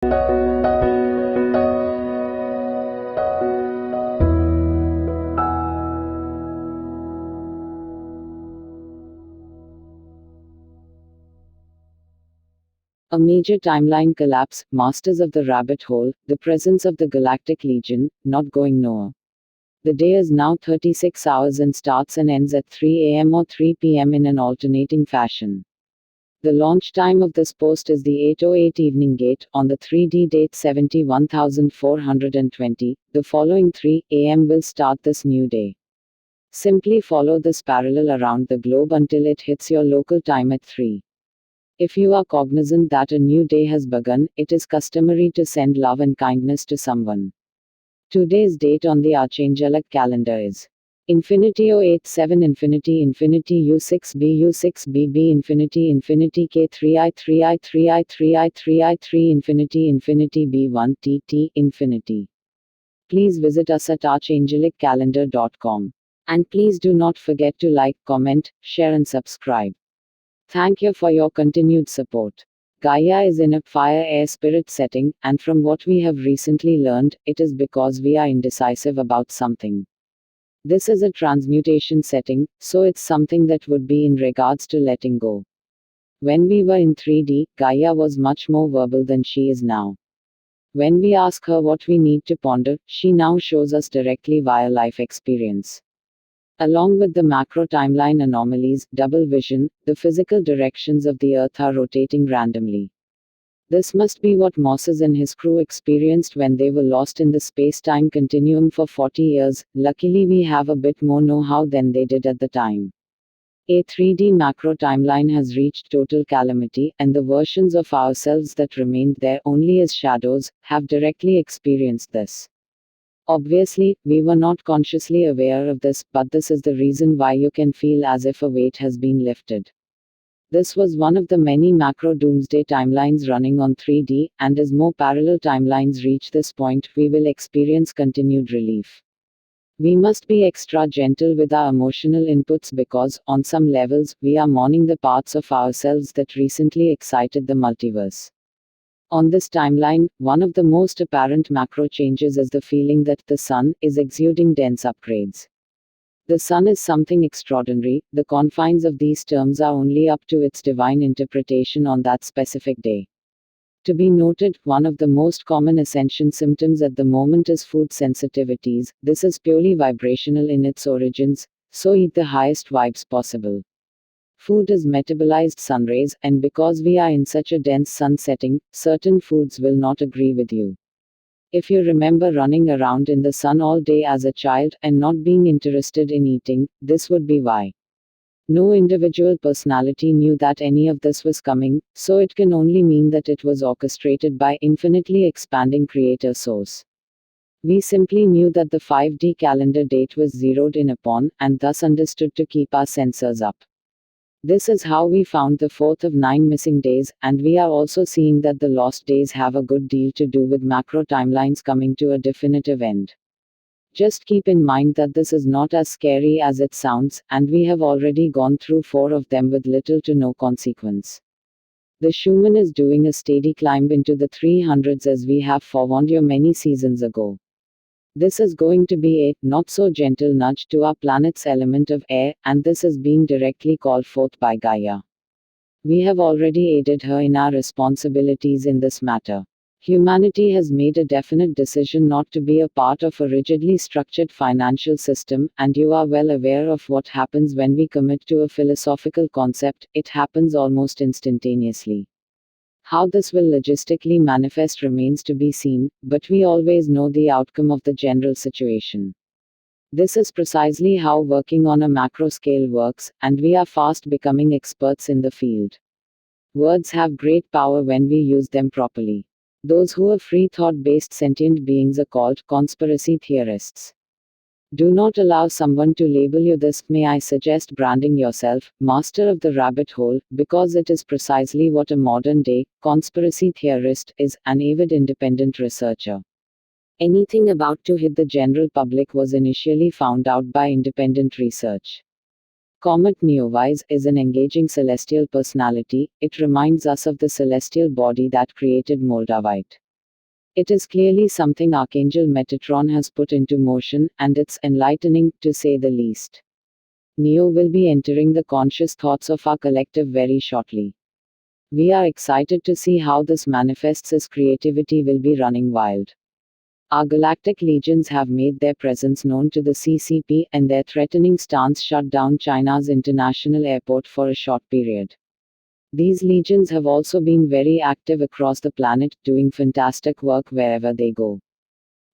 A major timeline collapse, Masters of the Rabbit Hole, the presence of the Galactic Legion, not going nowhere. The day is now 36 hours and starts and ends at 3 am or 3 pm in an alternating fashion. The launch time of this post is the 8:08 evening gate, on the 3D date 71420. The following 3 am will start this new day. Simply follow this parallel around the globe until it hits your local time at 3. If you are cognizant that a new day has begun, it is customary to send love and kindness to someone. Today's date on the Archangelic calendar is Infinity 087 Infinity Infinity U6B U6BB Infinity Infinity K3I 3I 3I 3I 3I 3 Infinity Infinity B1 TT Infinity. Please visit us at archangelicalendar.com. And please do not forget to like, comment, share and subscribe. Thank you for your continued support. Gaia is in a fire air spirit setting, and from what we have recently learned, it is because we are indecisive about something. This is a transmutation setting, so it's something that would be in regards to letting go. When we were in 3D, Gaia was much more verbal than she is now. When we ask her what we need to ponder, she now shows us directly via life experience. Along with the macro timeline anomalies, double vision, the physical directions of the Earth are rotating randomly. This must be what Moses and his crew experienced when they were lost in the space-time continuum for 40 years. Luckily, we have a bit more know-how than they did at the time. A 3D macro timeline has reached total calamity, and the versions of ourselves that remained there only as shadows have directly experienced this. Obviously, we were not consciously aware of this, but this is the reason why you can feel as if a weight has been lifted. This was one of the many macro doomsday timelines running on 3D, and as more parallel timelines reach this point, we will experience continued relief. We must be extra gentle with our emotional inputs because, on some levels, we are mourning the parts of ourselves that recently excited the multiverse. On this timeline, one of the most apparent macro changes is the feeling that the sun is exuding dense upgrades. The sun is something extraordinary, the confines of these terms are only up to its divine interpretation on that specific day. To be noted, one of the most common ascension symptoms at the moment is food sensitivities. This is purely vibrational in its origins, so eat the highest vibes possible. Food is metabolized sunrays, and because we are in such a dense sun setting, certain foods will not agree with you. If you remember running around in the sun all day as a child and not being interested in eating, this would be why. No individual personality knew that any of this was coming, so it can only mean that it was orchestrated by infinitely expanding creator source. We simply knew that the 5D calendar date was zeroed in upon, and thus understood to keep our sensors up. This is how we found the fourth of 9 missing days, and we are also seeing that the lost days have a good deal to do with macro timelines coming to a definitive end. Just keep in mind that this is not as scary as it sounds, and we have already gone through 4 of them with little to no consequence. The Schumann is doing a steady climb into the 300s as we have forewarned you many seasons ago. This is going to be a not-so-gentle nudge to our planet's element of air, and this is being directly called forth by Gaia. We have already aided her in our responsibilities in this matter. Humanity has made a definite decision not to be a part of a rigidly structured financial system, and you are well aware of what happens when we commit to a philosophical concept. It happens almost instantaneously. How this will logistically manifest remains to be seen, but we always know the outcome of the general situation. This is precisely how working on a macro scale works, and we are fast becoming experts in the field. Words have great power when we use them properly. Those who are free thought based sentient beings are called conspiracy theorists. Do not allow someone to label you this. May I suggest branding yourself, Master of the Rabbit Hole, because it is precisely what a modern day conspiracy theorist is, an avid independent researcher. Anything about to hit the general public was initially found out by independent research. Comet Neowise is an engaging celestial personality. It reminds us of the celestial body that created Moldavite. It is clearly something Archangel Metatron has put into motion, and it's enlightening, to say the least. Neo will be entering the conscious thoughts of our collective very shortly. We are excited to see how this manifests as creativity will be running wild. Our galactic legions have made their presence known to the CCP, and their threatening stance shut down China's international airport for a short period. These legions have also been very active across the planet, doing fantastic work wherever they go.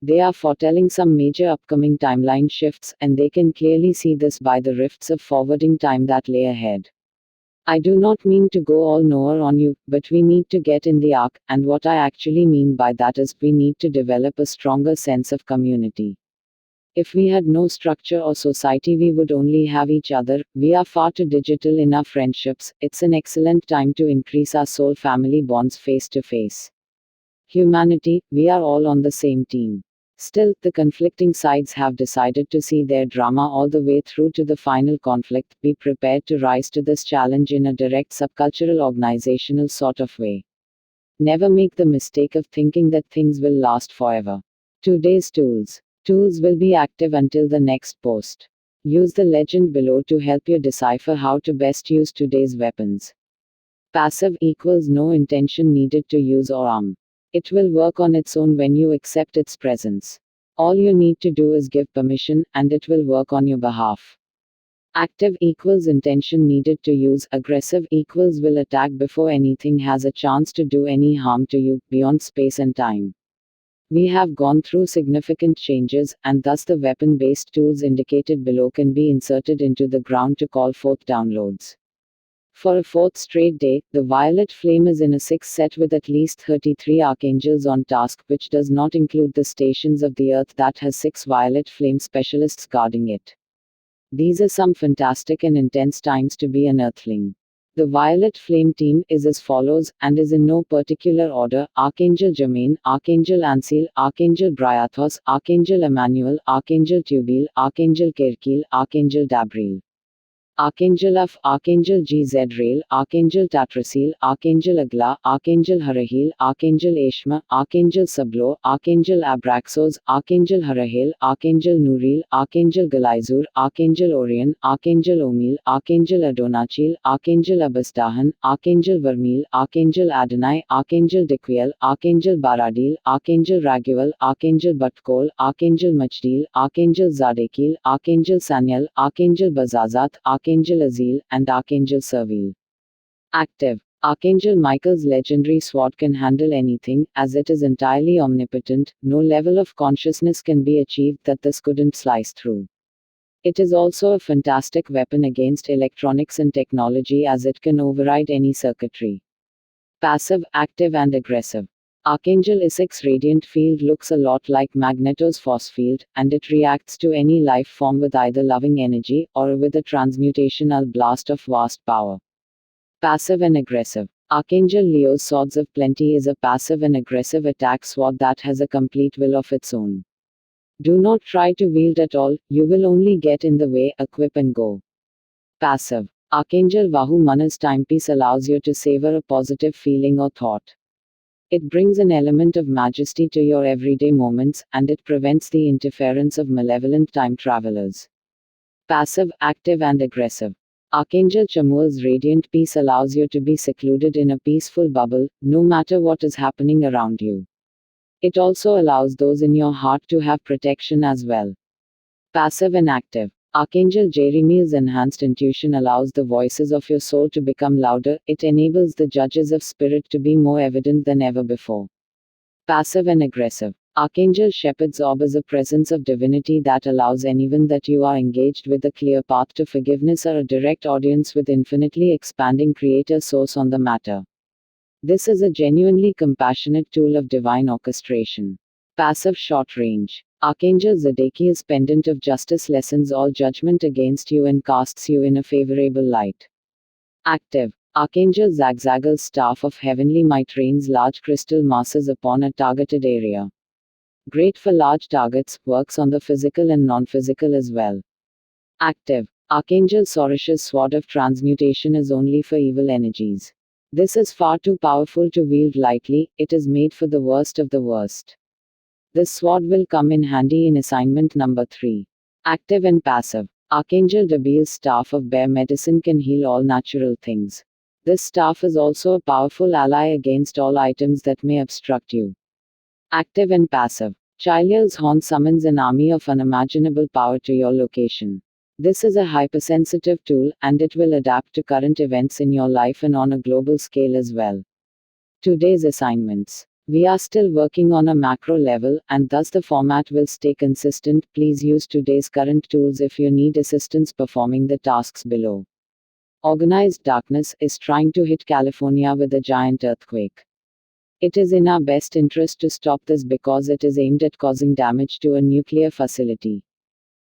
They are foretelling some major upcoming timeline shifts, and they can clearly see this by the rifts of forwarding time that lay ahead. I do not mean to go all Noah on you, but we need to get in the ark, and what I actually mean by that is we need to develop a stronger sense of community. If we had no structure or society, we would only have each other. We are far too digital in our friendships. It's an excellent time to increase our soul family bonds face to face. Humanity, we are all on the same team. Still, the conflicting sides have decided to see their drama all the way through to the final conflict. Be prepared to rise to this challenge in a direct subcultural organizational sort of way. Never make the mistake of thinking that things will last forever. Today's tools. Tools will be active until the next post. Use the legend below to help you decipher how to best use today's weapons. Passive equals no intention needed to use or arm. It will work on its own when you accept its presence. All you need to do is give permission, and it will work on your behalf. Active equals intention needed to use. Aggressive equals will attack before anything has a chance to do any harm to you, beyond space and time. We have gone through significant changes, and thus the weapon-based tools indicated below can be inserted into the ground to call forth downloads. For a fourth straight day, the Violet Flame is in a 6 set with at least 33 archangels on task, which does not include the stations of the Earth that has 6 Violet Flame specialists guarding it. These are some fantastic and intense times to be an Earthling. The Violet Flame team is as follows, and is in no particular order: Archangel Germain, Archangel Ansil, Archangel Bryathos, Archangel Emmanuel, Archangel Tubil, Archangel Kirkil, Archangel Dabriel. Archangel F, Archangel Gzrael, Archangel Tatrasil, Archangel Agla, Archangel Harahil, Archangel Ashma, Archangel Sablo, Archangel Abraxos, Archangel Harahil, Archangel Nuril, Archangel Galizur, Archangel Orion, Archangel Omil, Archangel Adonachil, Archangel Abasdahan, Archangel Vermil, Archangel Adonai, Archangel Dequiel, Archangel Baradil, Archangel Raguel, Archangel Batkol, Archangel Machdil, Archangel Zadekil, Archangel Sanyal, Archangel Bazazat, Archangel Azil, and Archangel Servil. Active. Archangel Michael's legendary sword can handle anything, as it is entirely omnipotent. No level of consciousness can be achieved that this couldn't slice through. It is also a fantastic weapon against electronics and technology, as it can override any circuitry. Passive, active, and aggressive. Archangel Isaac's radiant field looks a lot like Magneto's force field, and it reacts to any life form with either loving energy, or with a transmutational blast of vast power. Passive and aggressive. Archangel Leo's Swords of Plenty is a passive and aggressive attack sword that has a complete will of its own. Do not try to wield at all, you will only get in the way. Equip and go. Passive. Archangel Vahumana's timepiece allows you to savor a positive feeling or thought. It brings an element of majesty to your everyday moments, and it prevents the interference of malevolent time travelers. Passive, active, and aggressive. Archangel Chamuel's radiant peace allows you to be secluded in a peaceful bubble, no matter what is happening around you. It also allows those in your heart to have protection as well. Passive and active. Archangel Jeremiah's enhanced intuition allows the voices of your soul to become louder. It enables the judges of spirit to be more evident than ever before. Passive and aggressive. Archangel Shepherd's orb is a presence of divinity that allows anyone that you are engaged with a clear path to forgiveness or a direct audience with infinitely expanding creator source on the matter. This is a genuinely compassionate tool of divine orchestration. Passive short range. Archangel Zedekiah's pendant of justice lessens all judgment against you and casts you in a favorable light. Active. Archangel Zagzagal's staff of heavenly might rains large crystal masses upon a targeted area. Great for large targets, works on the physical and non-physical as well. Active. Archangel Sorash's sword of transmutation is only for evil energies. This is far too powerful to wield lightly, it is made for the worst of the worst. This sword will come in handy in assignment number 3. Active and passive. Archangel Dabiel's staff of bear medicine can heal all natural things. This staff is also a powerful ally against all items that may obstruct you. Active and passive. Chiliel's horn summons an army of unimaginable power to your location. This is a hypersensitive tool, and it will adapt to current events in your life and on a global scale as well. Today's assignments. We are still working on a macro level, and thus the format will stay consistent. Please use today's current tools if you need assistance performing the tasks below. Organized darkness is trying to hit California with a giant earthquake. It is in our best interest to stop this because it is aimed at causing damage to a nuclear facility.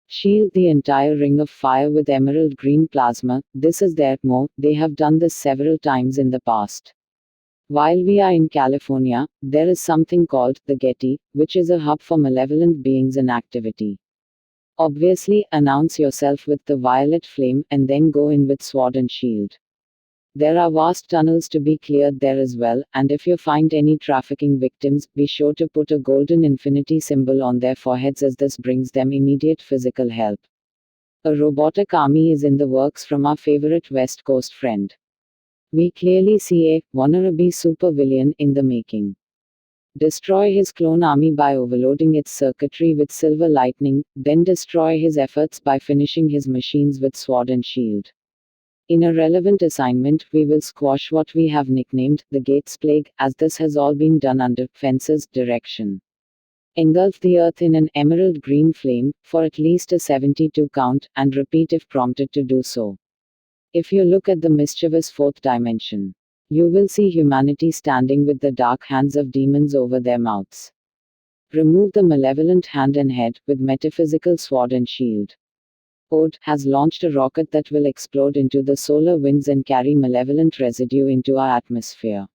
Shield the entire ring of fire with emerald green plasma. This is their MO. They have done this several times in the past. While we are in California, there is something called the Getty, which is a hub for malevolent beings and activity. Obviously, announce yourself with the violet flame, and then go in with sword and shield. There are vast tunnels to be cleared there as well, and if you find any trafficking victims, be sure to put a golden infinity symbol on their foreheads as this brings them immediate physical help. A robotic army is in the works from our favorite West Coast friend. We clearly see a wannabe supervillain in the making. Destroy his clone army by overloading its circuitry with silver lightning, then destroy his efforts by finishing his machines with sword and shield. In a relevant assignment, we will squash what we have nicknamed the Gates Plague, as this has all been done under Fence's direction. Engulf the earth in an emerald green flame, for at least a 72 count, and repeat if prompted to do so. If you look at the mischievous fourth dimension, you will see humanity standing with the dark hands of demons over their mouths. Remove the malevolent hand and head, with metaphysical sword and shield. Ode has launched a rocket that will explode into the solar winds and carry malevolent residue into our atmosphere.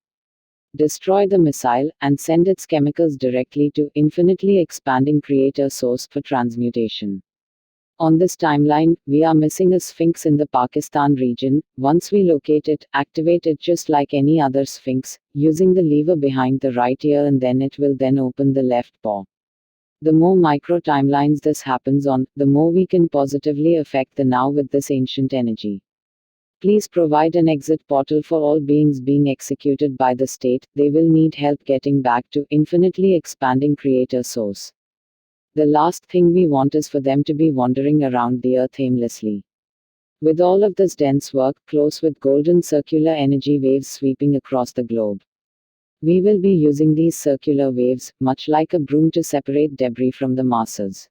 Destroy the missile, and send its chemicals directly to infinitely expanding creator source for transmutation. On this timeline, we are missing a sphinx in the Pakistan region. Once we locate it, activate it just like any other sphinx, using the lever behind the right ear, and then it will then open the left paw. The more micro timelines this happens on, the more we can positively affect the now with this ancient energy. Please provide an exit portal for all beings being executed by the state. They will need help getting back to infinitely expanding creator source. The last thing we want is for them to be wandering around the earth aimlessly. With all of this dense work, close with golden circular energy waves sweeping across the globe. We will be using these circular waves, much like a broom, to separate debris from the masses.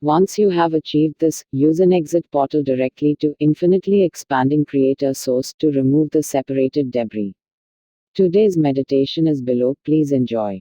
Once you have achieved this, use an exit portal directly to infinitely expanding creator source to remove the separated debris. Today's meditation is below. Please enjoy.